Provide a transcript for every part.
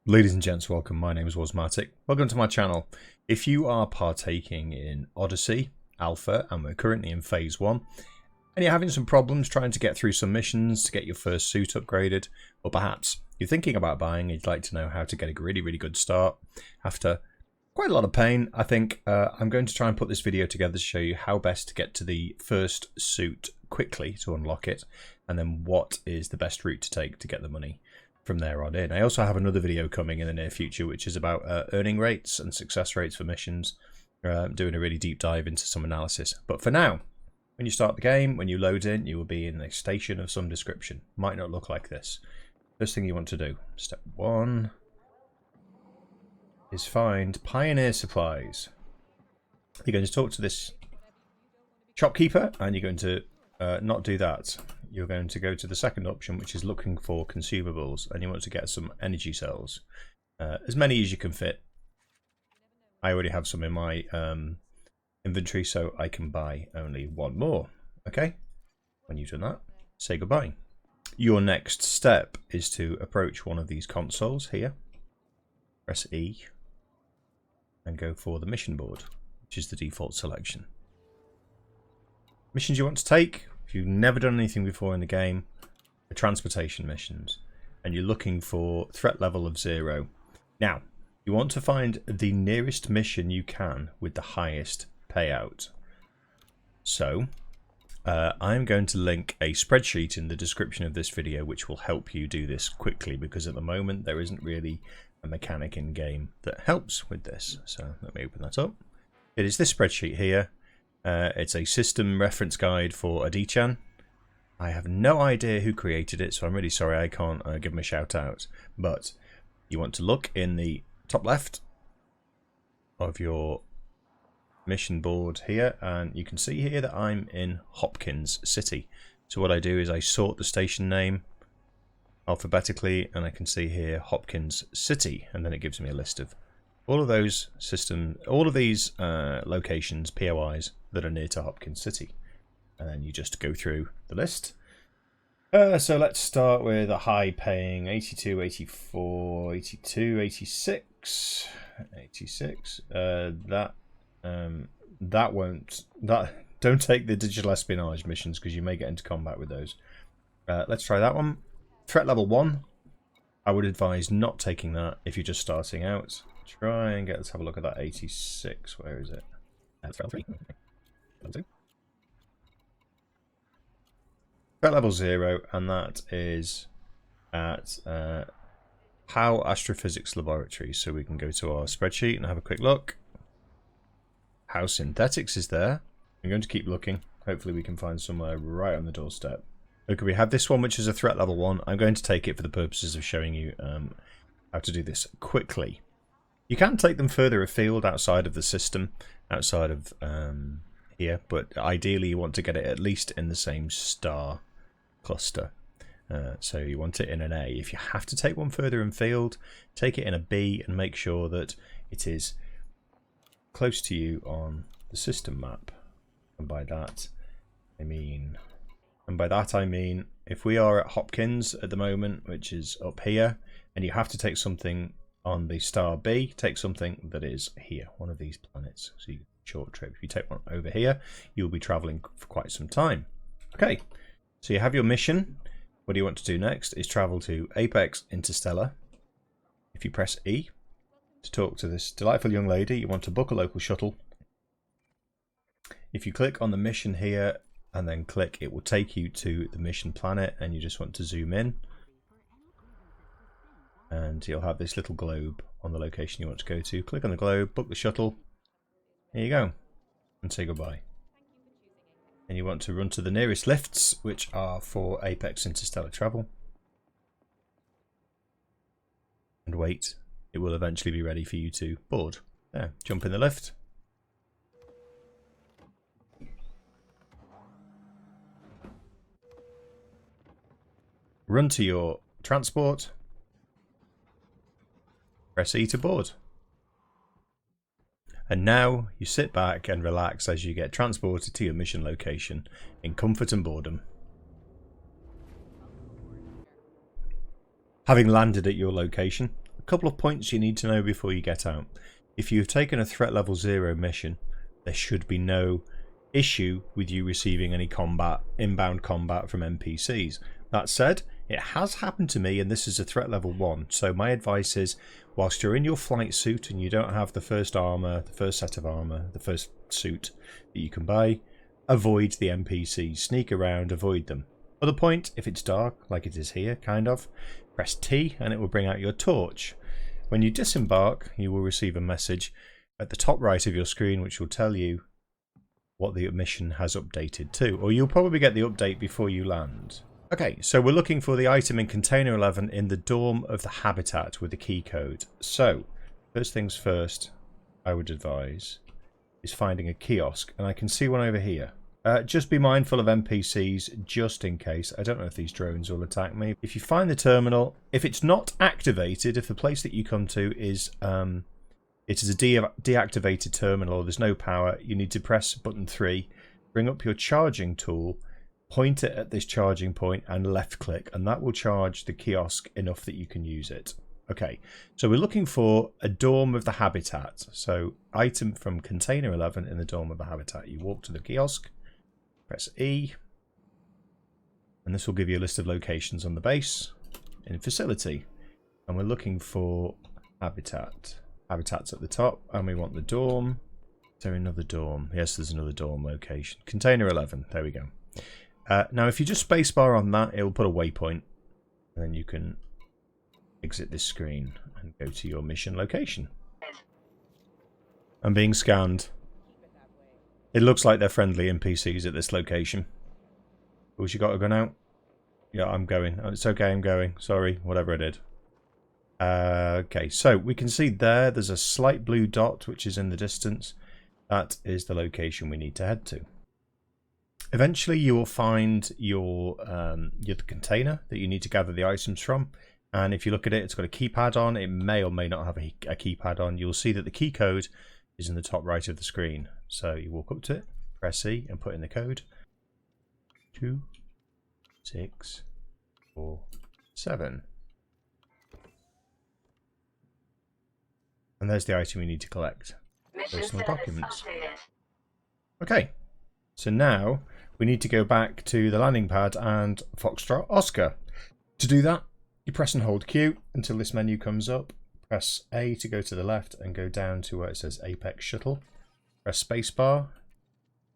Ladies and gents, welcome. My name is Wasmatic. Welcome to my channel. If you are partaking in Odyssey Alpha, and we're currently in Phase 1, and you're having some problems trying to get through some missions to get your first suit upgraded, or perhaps you're thinking about buying and you'd like to know how to get a really good start after quite a lot of pain, I think I'm going to try and put this video together to show you how best to get to the first suit quickly to unlock it, and then what is the best route to take to get the money from there on in. I also have another video coming in the near future which is about earning rates and success rates for missions, doing a really deep dive into some analysis. But for now, when you start the game, when you load in, you will be in a station of some description. Might not look like this. First thing you want to do, step 1, is find Pioneer Supplies. You're going to talk to this shopkeeper and you're going to not do that. You're going to go to the second option, which is looking for consumables, and you want to get some energy cells, as many as you can fit. I already have some in my inventory, so I can buy only one more. Okay, when you've done that, say goodbye. Your next step is to approach one of these consoles here, press E, and go for the mission board, which is the default selection. Missions you want to take, if you've never done anything before in the game, are transportation missions, and you're looking for threat level of 0. Now, you want to find the nearest mission you can with the highest payout. So, I'm going to link a spreadsheet in the description of this video which will help you do this quickly, because at the moment there isn't really a mechanic in game that helps with this. So let me open that up. It is this spreadsheet here. It's a system reference guide for Adichan. I have no idea who created it, so I'm really sorry I can't give him a shout out. But you want to look in the top left of your mission board here, and you can see here that I'm in Hopkins City. So what I do is I sort the station name alphabetically, and I can see here Hopkins City, and then it gives me a list of all of those these locations, POIs, that are near to Hopkins City. And then you just go through the list. So let's start with a high paying 82, 84, 82, 86, 86. Don't take the digital espionage missions because you may get into combat with those. Let's try that one. Threat level 1. I would advise not taking that if you're just starting out. Try and let's have a look at that 86. Where is it? Threat level 3. Threat level 0, and that is at How Astrophysics Laboratory. So we can go to our spreadsheet and have a quick look. How Synthetics is there. I'm going to keep looking. Hopefully we can find somewhere right on the doorstep. Okay, we have this one, which is a threat level 1. I'm going to take it for the purposes of showing you how to do this quickly. You can take them further afield outside of the system, outside of here, but ideally you want to get it at least in the same star cluster. So you want it in an A. If you have to take one further afield, take it in a B and make sure that it is close to you on the system map. And by that I mean if we are at Hopkins at the moment, which is up here, and you have to take something on the star B, take something that is here, one of these planets. So you short trip. If you take one over here, you'll be traveling for quite some time. Okay, so you have your mission. What do you want to do next is travel to Apex Interstellar. If you press E to talk to this delightful young lady, you want to book a local shuttle. If you click on the mission here and then click, it will take you to the mission planet, and you just want to zoom in. And you'll have this little globe on the location you want to go to. Click on the globe, book the shuttle. Here you go. And say goodbye. And you want to run to the nearest lifts, which are for Apex Interstellar travel. And wait. It will eventually be ready for you to board. There, jump in the lift. Run to your transport. Press E to board. And now you sit back and relax as you get transported to your mission location in comfort and boredom. Having landed at your location, couple of points you need to know before you get out. If you've taken a threat level 0 mission, there should be no issue with you receiving any inbound combat from NPCs. That said, it has happened to me, and this is a threat level 1. So my advice is, whilst you're in your flight suit and you don't have the first armor, the first set of armor, the first suit that you can buy, avoid the NPCs. Sneak around, avoid them. Other point, if it's dark, like it is here, kind of, press T and it will bring out your torch. When you disembark, you will receive a message at the top right of your screen which will tell you what the mission has updated to, or you'll probably get the update before you land. Okay, so we're looking for the item in Container 11 in the Dorm of the Habitat with the key code. So, first things first, I would advise, is finding a kiosk, and I can see one over here. Just be mindful of NPCs, just in case. I don't know if these drones will attack me. If you find the terminal, if it's not activated, if the place that you come to is it is a deactivated terminal, or there's no power, you need to press button 3, bring up your charging tool, point it at this charging point, and left click, and that will charge the kiosk enough that you can use it. Okay, so we're looking for a Dorm of the Habitat. So, item from Container 11 in the Dorm of the Habitat. You walk to the kiosk, press E, and this will give you a list of locations on the base in facility. And we're looking for Habitat. Habitat's at the top, and we want the dorm. Is there another dorm? Yes, there's another dorm location. Container 11, there we go. Now, if you just spacebar on that, it will put a waypoint, and then you can exit this screen and go to your mission location. I'm being scanned. It looks like they're friendly NPCs at this location. Oh, you got a gun out? Yeah, I'm going. Oh, it's okay, I'm going. Sorry, whatever I did. Okay, so we can see there's a slight blue dot which is in the distance. That is the location we need to head to. Eventually you will find your container that you need to gather the items from, and if you look at it, it's got a keypad on. It may or may not have a keypad on. You'll see that the key code is in the top right of the screen. So you walk up to it, press C and put in the code 2647. And there's the item we need to collect. Personal documents. Okay, so now we need to go back to the landing pad and Foxtrot Oscar. To do that, you press and hold Q until this menu comes up. Press A to go to the left and go down to where it says Apex Shuttle. Press spacebar.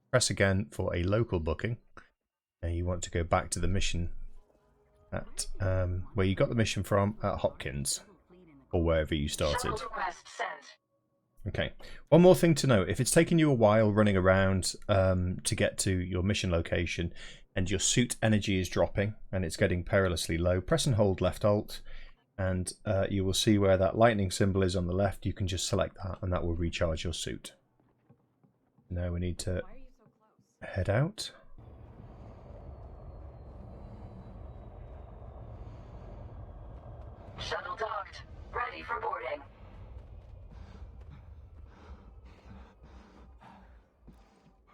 Press again for a local booking. And you want to go back to the mission at where you got the mission from at Hopkins, or wherever you started. Okay, one more thing to note. If it's taking you a while running around to get to your mission location and your suit energy is dropping and it's getting perilously low, press and hold left alt and you will see where that lightning symbol is on the left. You can just select that and that will recharge your suit. Now we need to head out. Shuttle docked. Ready for boarding.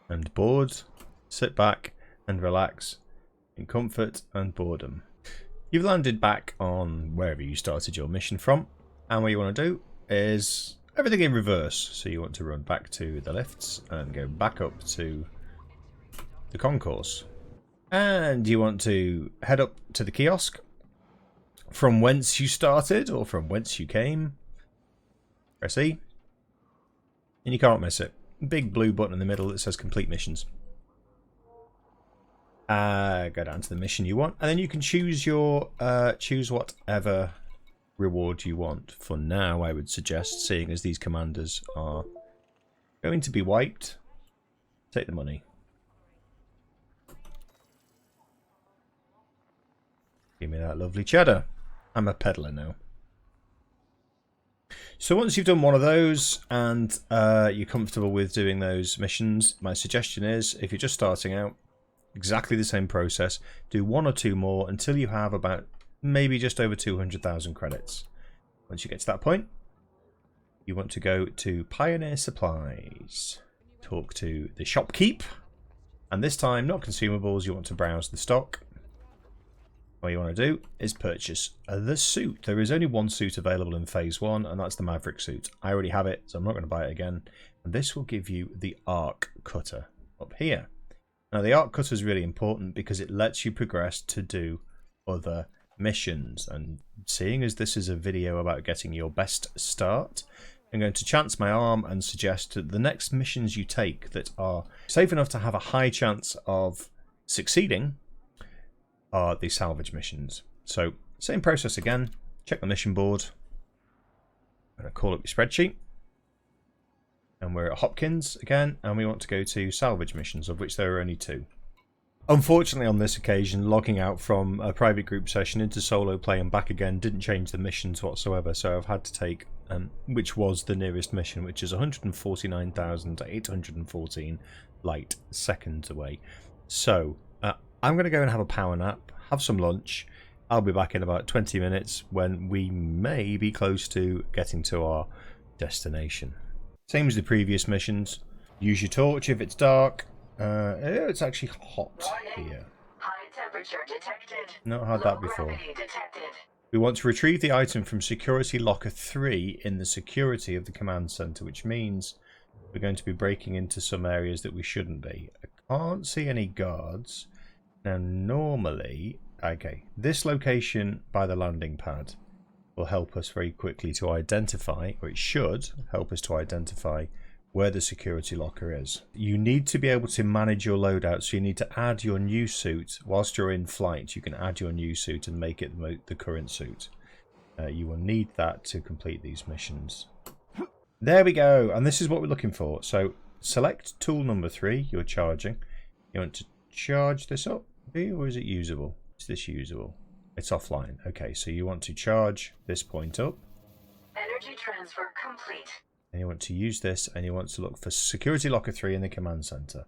And board, sit back and relax in comfort and boredom. You've landed back on wherever you started your mission from, and what you want to do is everything in reverse. So you want to run back to the lifts and go back up to the concourse. And you want to head up to the kiosk from whence you started or from whence you came. Press E, and you can't miss it. Big blue button in the middle that says complete missions. Go down to the mission you want, and then you can choose your choose whatever reward you want. For now, I would suggest, seeing as these commanders are going to be wiped, take the money. Give me that lovely cheddar. I'm a peddler now. So once you've done one of those and you're comfortable with doing those missions, my suggestion is, if you're just starting out, exactly the same process, do one or two more until you have about maybe just over 200,000 credits. Once you get to that point, you want to go to Pioneer Supplies, talk to the shopkeep, and this time not consumables, you want to browse the stock. What you want to do is purchase the suit. There is only one suit available in Phase 1, and that's the Maverick suit. I already have it, so I'm not going to buy it again. And this will give you the arc cutter up here. Now, the arc cutter is really important because it lets you progress to do other missions. And seeing as this is a video about getting your best start, I'm going to chance my arm and suggest that the next missions you take that are safe enough to have a high chance of succeeding are the salvage missions. So, same process again. Check the mission board. I'm going to call up your spreadsheet. And we're at Hopkins again, and we want to go to salvage missions, of which there are only 2. Unfortunately, on this occasion, logging out from a private group session into solo play and back again didn't change the missions whatsoever, so I've had to take, which was the nearest mission, which is 149,814 light seconds away. So, I'm going to go and have a power nap, have some lunch. I'll be back in about 20 minutes when we may be close to getting to our destination. Same as the previous missions. Use your torch if it's dark. It's actually hot here. High temperature detected. Not had that before. Detected. We want to retrieve the item from Security Locker 3 in the security of the command center, which means we're going to be breaking into some areas that we shouldn't be. I can't see any guards. Now, normally, okay, this location by the landing pad will help us very quickly to identify, or it should help us to identify where the security locker is. You need to be able to manage your loadout, so you need to add your new suit. Whilst you're in flight, you can add your new suit and make it the current suit. You will need that to complete these missions. There we go, and this is what we're looking for. So select tool number 3, you're charging. You want to charge this up, do you, or is it usable? Is this usable? It's offline. Okay, so you want to charge this point up. Energy transfer complete. And you want to use this, and you want to look for Security Locker 3 in the command center.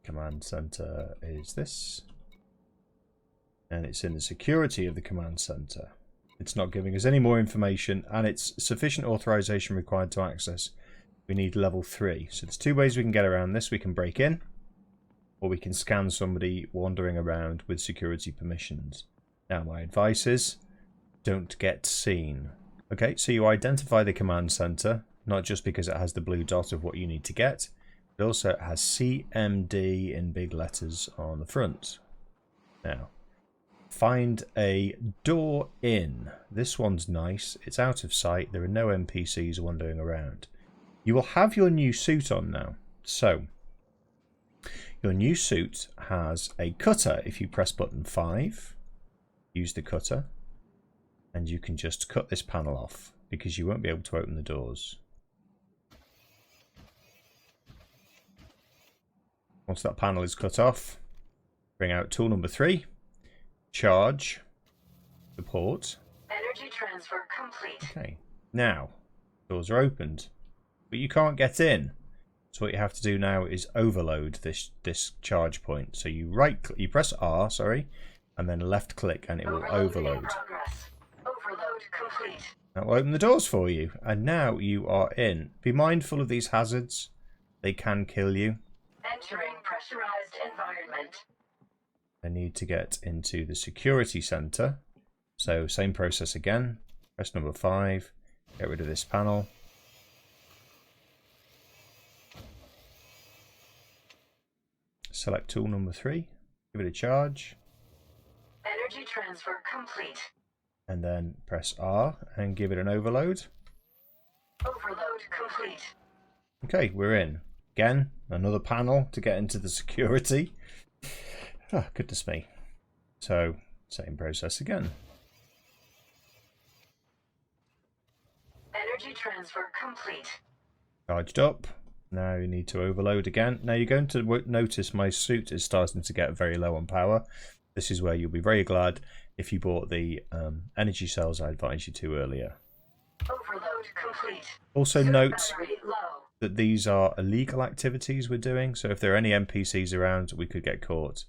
Command center is this. And it's in the security of the command center. It's not giving us any more information, and it's sufficient authorization required to access. We need level 3. So there's 2 ways we can get around this. We can break in, or we can scan somebody wandering around with security permissions. Now, my advice is, don't get seen. Okay, so you identify the command center, not just because it has the blue dot of what you need to get, but also it has CMD in big letters on the front. Now, find a door in. This one's nice. It's out of sight. There are no NPCs wandering around. You will have your new suit on now. So, your new suit has a cutter. If you press button 5, use the cutter, and you can just cut this panel off because you won't be able to open the doors. Once that panel is cut off, bring out tool number 3, charge the port. Energy transfer complete. Okay, now doors are opened, but you can't get in. So what you have to do now is overload this charge point. So you you press R, sorry, and then left click, and it will overload. Overload complete. That will open the doors for you, and now you are in. Be mindful of these hazards; they can kill you. Entering pressurized environment. I need to get into the security center. So same process again. Press number 5. Get rid of this panel. Select tool number 3. Give it a charge. Energy transfer complete. And then press R and give it an overload. Overload complete. Okay, we're in. Again, another panel to get into the security. Oh, goodness me. So, same process again. Energy transfer complete. Charged up. Now you need to overload again. Now you're going to notice my suit is starting to get very low on power. This is where you'll be very glad if you bought the energy cells I advised you to earlier. Overload complete. Also note Low. that these are illegal activities we're doing, so if there are any NPCs around, we could get caught.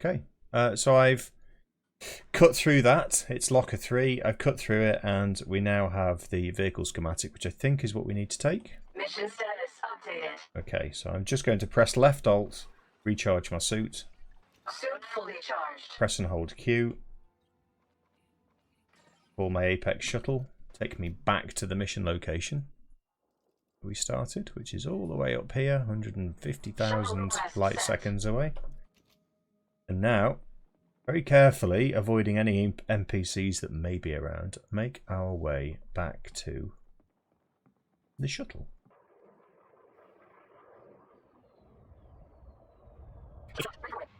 Okay, so I've cut through that. It's locker 3. I've cut through it, and we now have the vehicle schematic, which I think is what we need to take. Mission status updated. Okay, so I'm just going to press left alt, recharge my suit, Suit fully charged. press and hold Q, call my Apex shuttle, take me back to the mission location we started, which is all the way up here, 150,000 light seconds away. And now, very carefully, avoiding any NPCs that may be around, make our way back to the shuttle.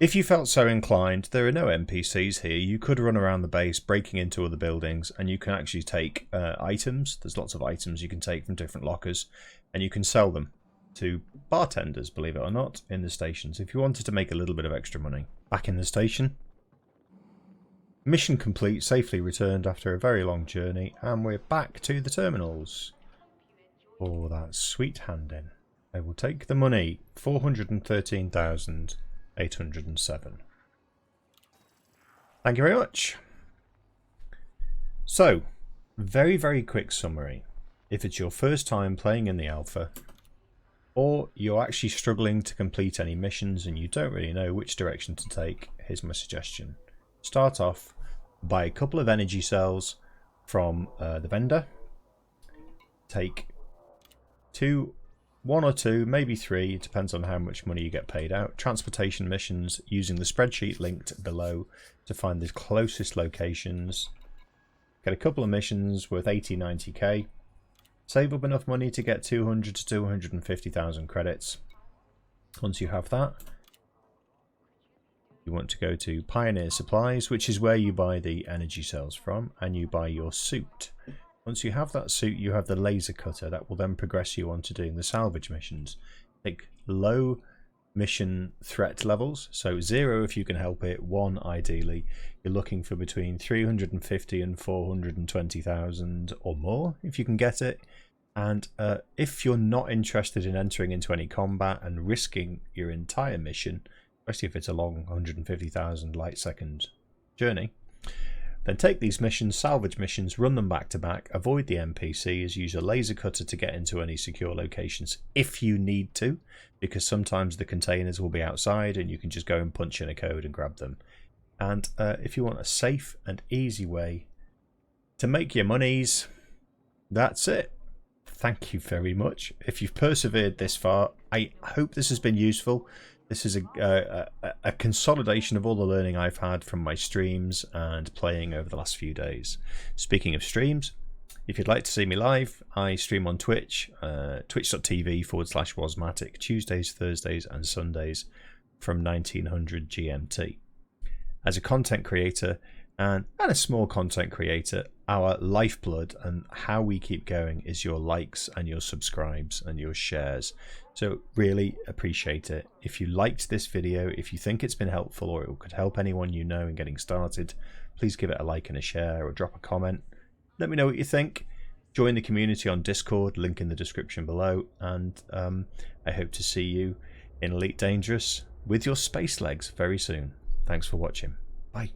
If you felt so inclined, there are no NPCs here. You could run around the base, breaking into other buildings, and you can actually take items. There's lots of items you can take from different lockers, and you can sell them to bartenders, believe it or not, in the stations, if you wanted to make a little bit of extra money. Back in the station. Mission complete, safely returned after a very long journey, and we're back to the terminals. For that sweet hand-in. I will take the money, 413,807. Thank you very much. So, very, very quick summary. If it's your first time playing in the alpha, or you're actually struggling to complete any missions and you don't really know which direction to take, here's my suggestion. Start off, buy a couple of energy cells from the vendor. Take one or two, maybe 3, it depends on how much money you get paid out. Transportation missions using the spreadsheet linked below to find the closest locations. Get a couple of missions worth 80-90k. Save up enough money to get 200 to 250,000 credits. Once you have that, you want to go to Pioneer Supplies, which is where you buy the energy cells from, and you buy your suit. Once you have that suit, you have the laser cutter that will then progress you on to doing the salvage missions. Take low mission threat levels, so 0 if you can help it, 1 ideally. You're looking for between 350 and 420,000 or more if you can get it. And if you're not interested in entering into any combat and risking your entire mission, especially if it's a long 150,000 light second journey, then take these missions, salvage missions, run them back to back, avoid the NPCs, use a laser cutter to get into any secure locations if you need to, because sometimes the containers will be outside and you can just go and punch in a code and grab them. And if you want a safe and easy way to make your monies, that's it. Thank you very much. If you've persevered this far, I hope this has been useful. This is a consolidation of all the learning I've had from my streams and playing over the last few days. Speaking of streams, if you'd like to see me live, I stream on Twitch, twitch.tv/wasmatic, Tuesdays, Thursdays and Sundays from 1900 GMT. As a content creator and a small content creator, our lifeblood and how we keep going is your likes and your subscribes and your shares. So really appreciate it. If you liked this video, if you think it's been helpful or it could help anyone you know in getting started, please give it a like and a share or drop a comment. Let me know what you think. Join the community on Discord, link in the description below, and I hope to see you in Elite Dangerous with your space legs very soon. Thanks for watching. Bye.